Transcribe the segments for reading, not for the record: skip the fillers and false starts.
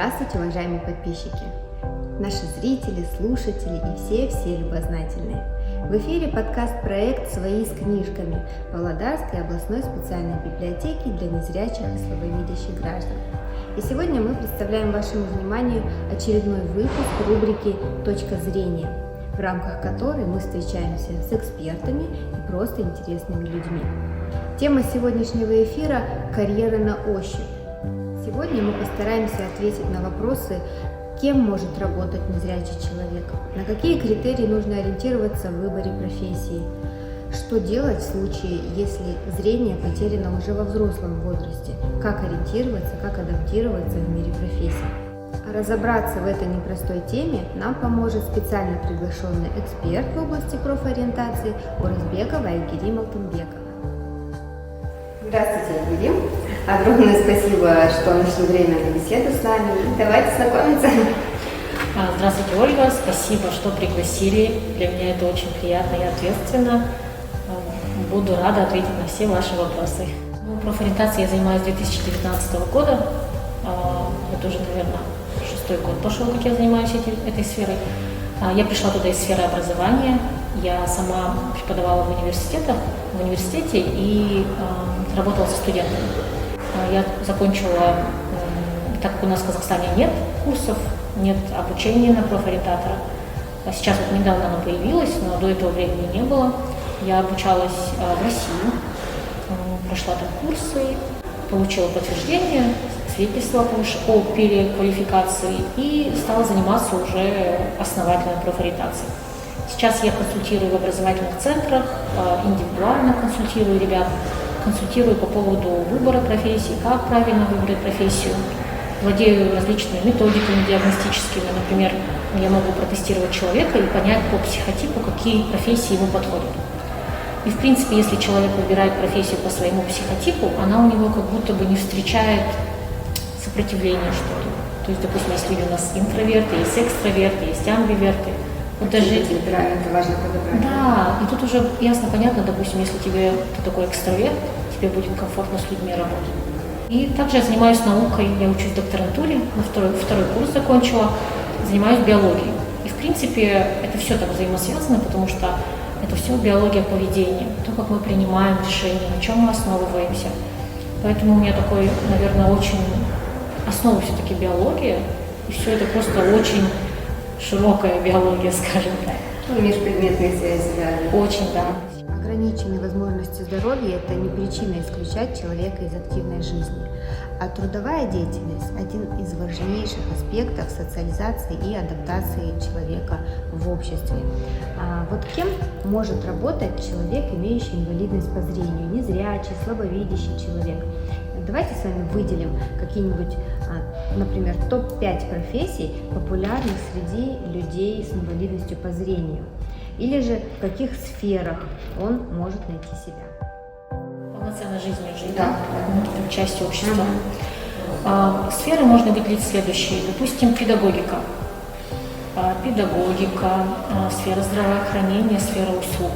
Здравствуйте, уважаемые подписчики, наши зрители, слушатели и все любознательные. В эфире подкаст-проект «Свои с книжками» Павлодарской областной специальной библиотеки для незрячих и слабовидящих граждан. И сегодня мы представляем вашему вниманию очередной выпуск рубрики «Точка зрения», в рамках которой мы встречаемся с экспертами и просто интересными людьми. Тема сегодняшнего эфира – карьера на ощупь. Сегодня мы постараемся ответить на вопросы, кем может работать незрячий человек, на какие критерии нужно ориентироваться в выборе профессии, что делать в случае, если зрение потеряно уже во взрослом возрасте, как ориентироваться, как адаптироваться в мире профессий. А разобраться в этой непростой теме нам поможет специально приглашенный эксперт в области профориентации Орызбекова Айгерим Алтынбекова. Здравствуйте, Айгерим. Огромное спасибо, что нашли время на беседу с нами. Давайте знакомиться. Здравствуйте, Ольга. Спасибо, что пригласили. Для меня это очень приятно и ответственно. Буду рада ответить на все ваши вопросы. Профориентацией я занимаюсь с 2019 года. Это уже, наверное, 6-й год пошел, как я занимаюсь этой сферой. Я пришла туда из сферы образования. Я сама преподавала в университете и работала со студентами. Я закончила, так как у нас в Казахстане нет курсов, нет обучения на профориентатора. Сейчас вот недавно оно появилось, но до этого времени не было. Я обучалась в России, прошла там курсы, получила подтверждение, свидетельство о переквалификации и стала заниматься уже основательной профориентацией. Сейчас я консультирую в образовательных центрах, индивидуально консультирую ребят, консультирую по поводу выбора профессии, как правильно выбрать профессию. Владею различными методиками диагностическими. Например, я могу протестировать человека и понять по психотипу, какие профессии ему подходят. И, в принципе, если человек выбирает профессию по своему психотипу, она у него как будто бы не встречает сопротивления что-то. То есть, допустим, если у нас интроверты, есть экстраверты, есть амбиверты. Вот даже это важно подобрать. Да, и тут уже ясно, понятно, допустим, если ты такой экстраверт, тебе будет комфортно с людьми работать. И также я занимаюсь наукой, я учусь в докторантуре, второй курс закончила, занимаюсь биологией. И в принципе это все так взаимосвязано, потому что это все биология поведения, то, как мы принимаем решения, на чем мы основываемся. Поэтому у меня такой, наверное, очень основа все-таки биология, и все это просто очень широкая биология, скажем так. Межпредметные связи, да. Очень, да. Ограниченные возможности здоровья – это не причина исключать человека из активной жизни. А трудовая деятельность – один из важнейших аспектов социализации и адаптации человека в обществе. Вот кем может работать человек, имеющий инвалидность по зрению, незрячий, слабовидящий человек? Давайте с вами выделим какие-нибудь, например, топ-5 профессий, популярных среди людей с инвалидностью по зрению. Или же в каких сферах он может найти себя. Полноценной жизнью жить, да? Частью общества. Сферы можно выделить следующие. Допустим, педагогика. Сфера здравоохранения, сфера услуг.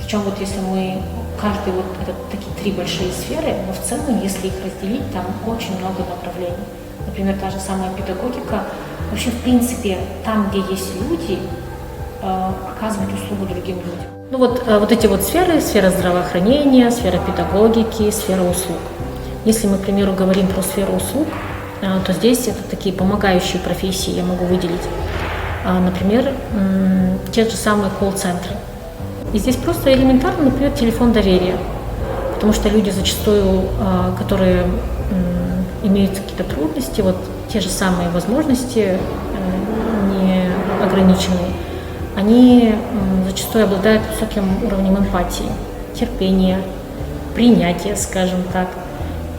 Причем вот если мы, каждый вот это такие 3 большие сферы, но в целом, если их разделить, там очень много направлений. Например, та же самая педагогика. Вообще, в принципе, там, где есть люди, оказывать услугу другим людям. Ну вот эти вот сферы, сфера здравоохранения, сфера педагогики, сфера услуг. Если мы, к примеру, говорим про сферу услуг, то здесь это такие помогающие профессии я могу выделить. Например, те же самые колл-центры. И здесь просто элементарно, например, телефон доверия. Потому что люди зачастую, которые имеют какие-то трудности, вот те же самые возможности не ограниченные, они зачастую обладают высоким уровнем эмпатии, терпения, принятия, скажем так.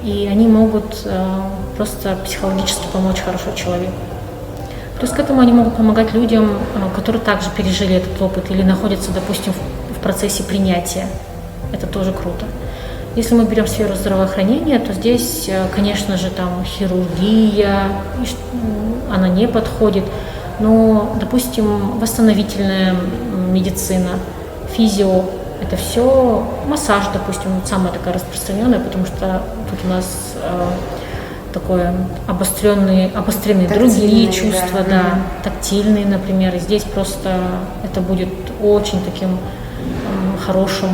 И они могут просто психологически помочь хорошему человеку. Плюс к этому они могут помогать людям, которые также пережили этот опыт или находятся, допустим, в процессе принятия. Это тоже круто. Если мы берем сферу здравоохранения, то здесь, конечно же, там хирургия, она не подходит. Но, допустим, восстановительная медицина, физио, это все, массаж, допустим, самая такая распространенная, потому что тут у нас такое обостренные другие Тактильные, чувства, да. да, тактильные, например. И здесь просто это будет очень таким хорошим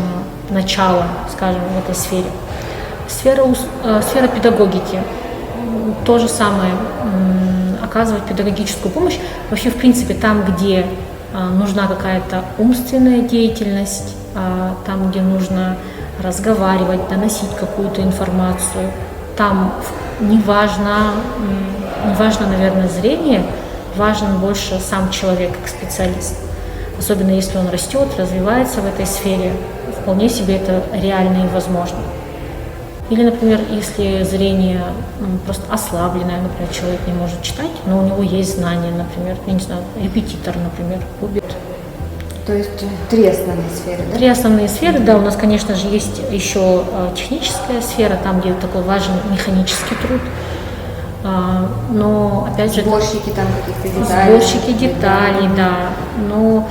началом, скажем, в этой сфере. Сфера педагогики. То же самое, оказывать педагогическую помощь. Вообще, в принципе, там, где нужна какая-то умственная деятельность, там, где нужно разговаривать, доносить какую-то информацию, там не важно, наверное, зрение, важен больше сам человек как специалист. Особенно если он растет, развивается в этой сфере, вполне себе это реально и возможно. Или, например, если зрение просто ослабленное, например, человек не может читать, но у него есть знания, например, я не знаю, репетитор, например, любит. То есть 3 основные сферы, да? 3 основные сферы, да, у нас, конечно же, есть еще техническая сфера, там, где такой важен механический труд, но, опять же... Сборщики там каких-то деталей. Сборщики деталей, да, но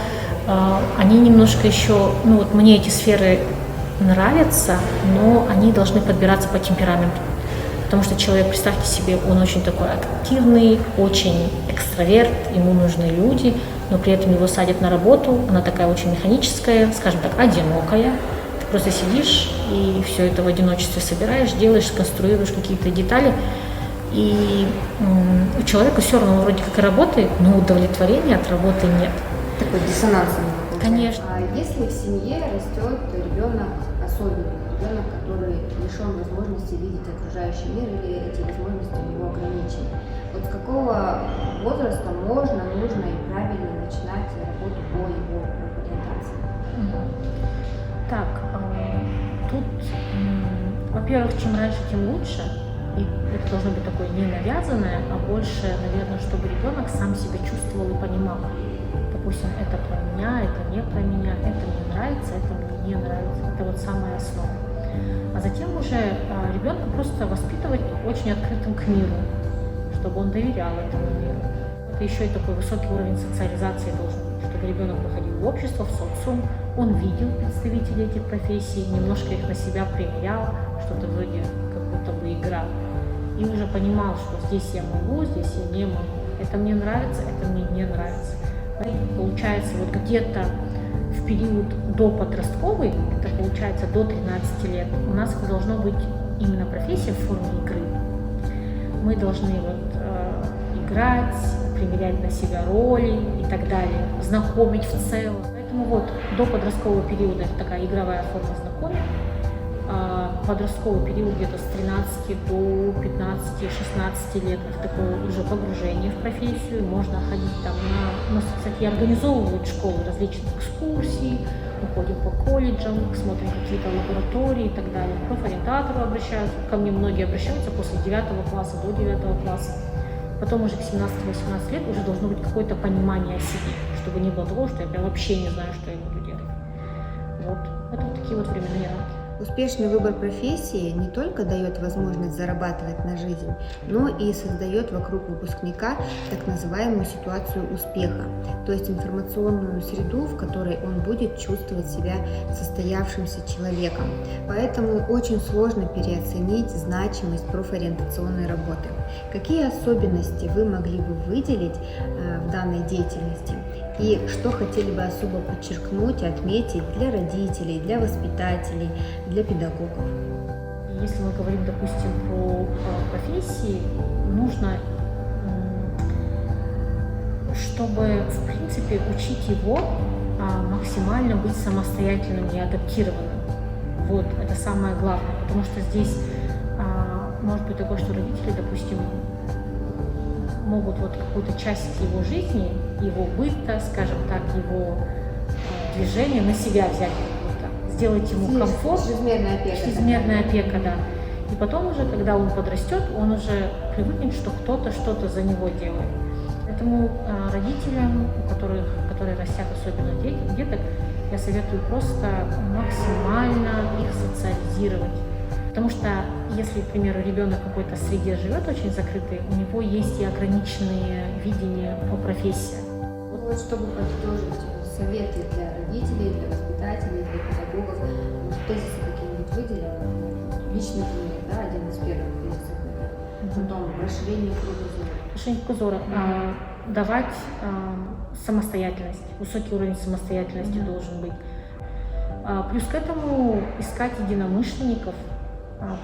они немножко еще, ну вот мне эти сферы нравятся, но они должны подбираться по темпераменту. Потому что человек, представьте себе, он очень такой активный, очень экстраверт, ему нужны люди, но при этом его садят на работу, она такая очень механическая, скажем так, одинокая. Ты просто сидишь и все это в одиночестве собираешь, делаешь, конструируешь какие-то детали. И у человека все равно вроде как и работает, но удовлетворения от работы нет. Такой диссонанс. Конечно. А если в семье растет ребенок особенный, ребенок, который лишен возможности видеть окружающий мир или эти возможности у него ограничены, вот с какого возраста можно, нужно и правильно начинать работу по его ориентации? Так, тут, во-первых, чем раньше, тем лучше. И это должно быть такое не навязанное, а больше, наверное, чтобы ребенок сам себя чувствовал и понимал. Допустим, это про меня, это не про меня, это мне нравится, это мне не нравится. Это вот самая основа. А затем уже ребенка просто воспитывать очень открытым к миру, чтобы он доверял этому миру. Это еще и такой высокий уровень социализации должен быть, чтобы ребенок выходил в общество, в социум, он видел представителей этих профессий, немножко их на себя примерял, что-то вроде как будто бы игра. И уже понимал, что здесь я могу, здесь я не могу. Это мне нравится, это мне не нравится. Получается, вот где-то в период до подростковый, это получается до 13 лет, у нас это должно быть именно профессия в форме игры. Мы должны играть, примерять на себя роли и так далее, знакомить в целом. Поэтому вот до подросткового периода это такая игровая форма знакомить. Подростковый период где-то с 13 до 15-16 лет это такое уже погружение в профессию, можно ходить там у нас, кстати, организовывают школы различных экскурсий, мы ходим по колледжам, смотрим какие-то лаборатории и так далее. К профориентатору обращаются, ко мне многие обращаются после 9 класса, до 9 класса. Потом уже к 17-18 лет уже должно быть какое-то понимание о себе, чтобы не было того, что я прям вообще не знаю, что я буду делать. Вот, это вот такие вот временные рамки. Успешный выбор профессии не только дает возможность зарабатывать на жизнь, но и создает вокруг выпускника так называемую ситуацию успеха, то есть информационную среду, в которой он будет чувствовать себя состоявшимся человеком. Поэтому очень сложно переоценить значимость профориентационной работы. Какие особенности вы могли бы выделить в данной деятельности? И что хотели бы особо подчеркнуть, отметить для родителей, для воспитателей, для педагогов? Если мы говорим, допустим, про профессии, нужно, чтобы, в принципе, учить его максимально быть самостоятельным и адаптированным. Вот, это самое главное, потому что здесь может быть такое, что родители, допустим, могут вот какую-то часть его жизни, его быта, скажем так, его движения на себя взять какую-то, сделать ему комфорт. Чрезмерная опека. Чрезмерная опека, да. И потом уже, когда он подрастет, он уже привыкнет, что кто-то что-то за него делает. Поэтому родителям, которые растят особенно деток, я советую просто максимально их социализировать. Потому что если, к примеру, ребенок в какой-то среде живет очень закрытый, у него есть и ограниченные видения по профессии. Вот чтобы подытожить советы для родителей, для воспитателей, для педагогов, тезисы какие-нибудь выделим, личный пример, да, один из первых тезисов, потом расширение кругозора. Расширение кругозора. Давать самостоятельность, высокий уровень самостоятельности должен быть. Плюс к этому искать единомышленников,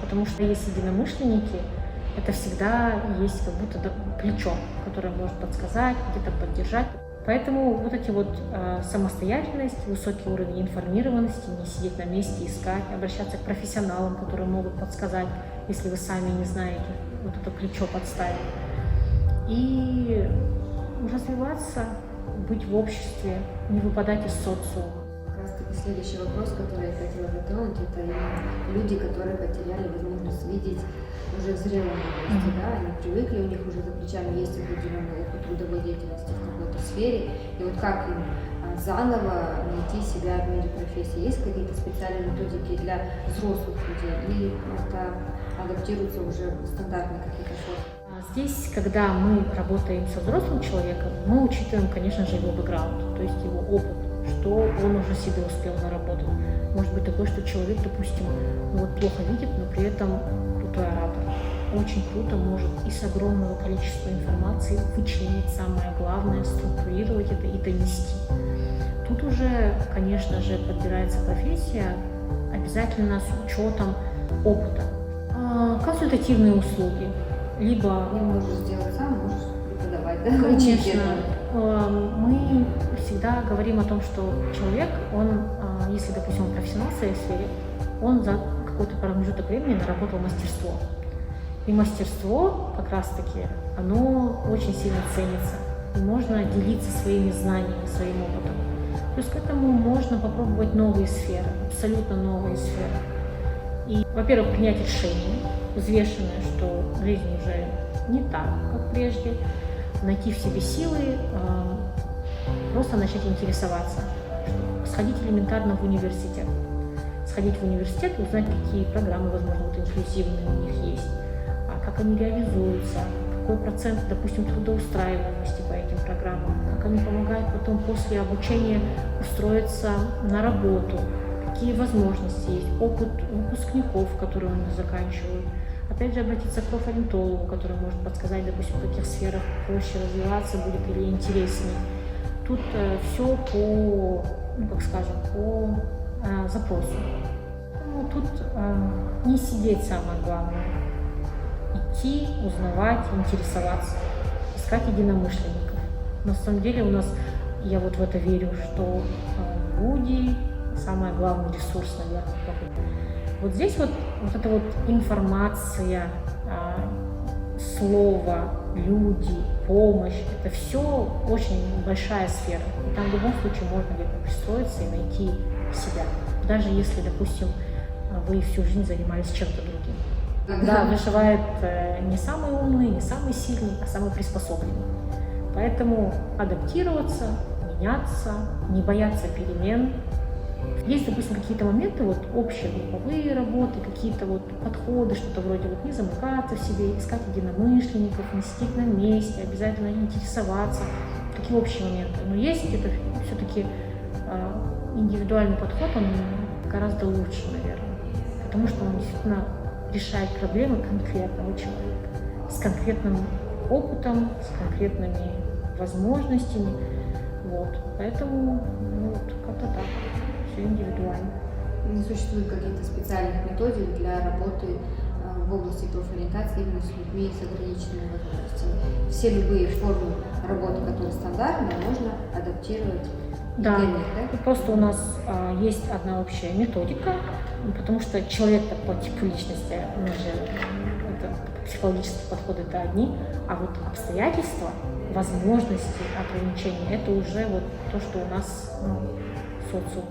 потому что есть единомышленники, это всегда есть как будто плечо, которое может подсказать, где-то поддержать. Поэтому вот эти вот самостоятельность, высокий уровень информированности, не сидеть на месте, искать, обращаться к профессионалам, которые могут подсказать, если вы сами не знаете, вот это плечо подставить. И развиваться, быть в обществе, не выпадать из социума. Как раз таки следующий вопрос, который я хотела затронуть, это люди, которые потеряли возможность видеть уже в зрелом возрасте, да, они привыкли, у них уже за плечами есть определенный опыт трудовой деятельности в какой-то сфере, и вот как им заново найти себя в мире профессии? Есть какие-то специальные методики для взрослых людей, или это адаптируется уже в стандартные какие-то формы? Здесь, когда мы работаем со взрослым человеком, мы учитываем, конечно же, его бэкграунд, то есть его опыт, что он уже себе успел наработать. Может быть такое, что человек, допустим, плохо видит, но при этом крутой оратор. Очень круто может из огромного количества информации вычленить самое главное, структурировать это и донести. Тут уже, конечно же, подбирается профессия, обязательно с учетом опыта. Консультативные услуги. Либо Не можешь сделать сам, можешь преподавать, да? Конечно. Мы всегда говорим о том, что человек, он, если, допустим, он профессионал в своей сфере, он за какой-то промежуток времени наработал мастерство. И мастерство, как раз-таки, оно очень сильно ценится. И можно делиться своими знаниями, своим опытом. Плюс к этому можно попробовать новые сферы, абсолютно новые сферы. И, во-первых, принять решение, взвешенное, что жизнь уже не так, как прежде, найти в себе силы, просто начать интересоваться, сходить элементарно в университет. Сходить в университет и узнать, какие программы, возможно, инклюзивные у них есть, как они реализуются, какой процент, допустим, трудоустраиваемости по этим программам, как они помогают потом после обучения устроиться на работу, какие возможности есть, опыт выпускников, которые они заканчивают. Опять же, обратиться к профориентологу, который может подсказать, допустим, в каких сферах проще развиваться будет или интереснее. Тут все по, по запросу. Ну, тут не сидеть самое главное. Идти, узнавать, интересоваться, искать единомышленников. На самом деле у нас, я вот в это верю, что люди самый главный ресурс, наверное. Вот здесь вот эта вот информация, слово, люди, помощь, это все очень большая сфера. И там в любом случае можно где-то пристроиться и найти себя. Даже если, допустим, вы всю жизнь занимались чем-то другим. Да, выживает не самый умный, не самый сильный, а самый приспособленный. Поэтому адаптироваться, меняться, не бояться перемен. Есть, допустим, какие-то моменты, вот общие групповые работы, какие-то вот подходы, что-то вроде вот не замыкаться в себе, искать единомышленников, не сидеть на месте, обязательно интересоваться, такие общие моменты. Но есть это все-таки индивидуальный подход, он гораздо лучше, наверное, потому что он действительно решает проблемы конкретного человека, с конкретным опытом, с конкретными возможностями. Вот. Поэтому как-то так. Все индивидуально. Не существует каких-то специальных методик для работы в области профориентации именно с людьми с ограниченными возможностями. Все любые формы работы, которые стандартные, можно адаптировать. Да, просто у нас есть одна общая методика, потому что человек по типу личности, у нас же психологические подходы это одни, а вот обстоятельства, возможности, ограничения, это уже вот то, что у нас социум.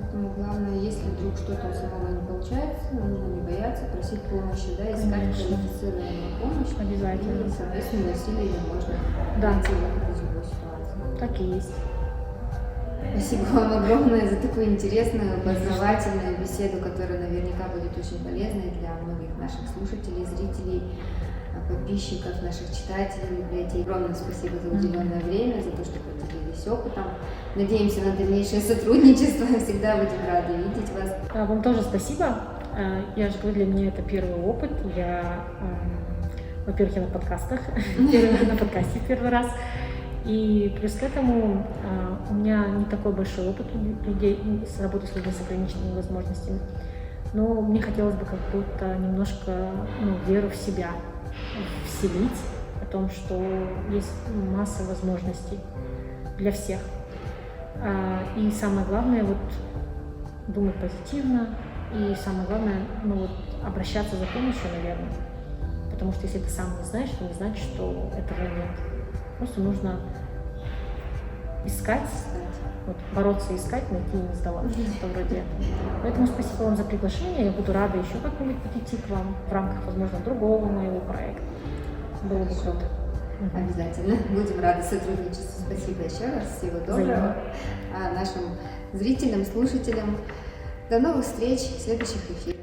Поэтому главное, если вдруг что-то у самого не получается, нужно не бояться, просить помощи, да, искать квалифицированную помощь. Обязательно. И, соответственно, усилиями можно найти выход из любой ситуации. Так и есть. Спасибо вам огромное за такую интересную, познавательную беседу, которая наверняка будет очень полезной для многих наших слушателей, зрителей, подписчиков, наших читателей библиотеки. Огромное спасибо за уделенное время, за то, что поделились опытом. Надеемся на дальнейшее сотрудничество. Всегда будем рады видеть вас. Вам тоже спасибо. Я же говорю, для меня это первый опыт. Я во-первых, я на подкастах, на подкасте первый раз. И плюс к этому у меня не такой большой опыт людей с работы с людьми с ограниченными возможностями. Но мне хотелось бы как будто немножко веру в себя вселить, о том, что есть масса возможностей для всех. И самое главное, думать позитивно, и самое главное, обращаться за помощью, наверное. Потому что если ты сам не знаешь, то не значит, что этого нет. Просто нужно искать, бороться, искать, найти и не сдаваться, что-то вроде этого. Поэтому спасибо вам за приглашение. Я буду рада еще как-нибудь подойти к вам в рамках, возможно, другого моего проекта. Было бы круто. Обязательно. Будем рады сотрудничеству. Спасибо еще раз. Всего доброго. А нашим зрителям, слушателям. До новых встреч в следующих эфирах.